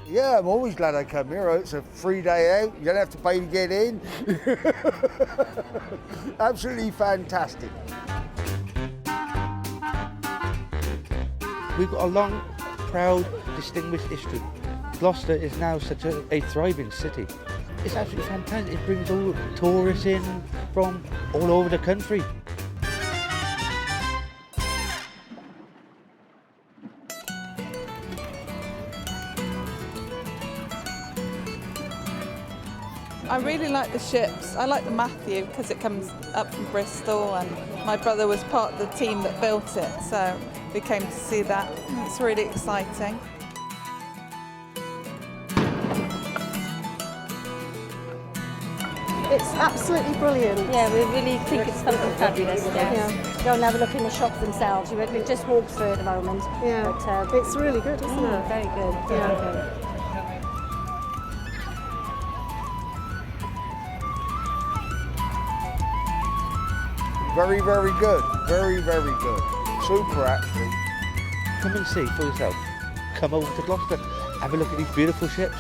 Yeah, I'm always glad I come here. It's a free day out. You don't have to pay to get in. Absolutely fantastic. We've got a long, proud, distinguished history. Gloucester is now such a thriving city. It's absolutely fantastic. It brings all tourists in from all over the country. I really like the ships. I like the Matthew because it comes up from Bristol, and my brother was part of the team that built it, so we came to see that. It's really exciting. It's absolutely brilliant. Yeah, we really think it's something fabulous. Yeah. Go and have a look in the shops themselves. We just walked through at the moment. Yeah, But, it's really good, isn't it? very good. Yeah. Very good. Very, very good. Very, very good. Super, actually. Come and see for yourself. Come over to Gloucester. Have a look at these beautiful ships.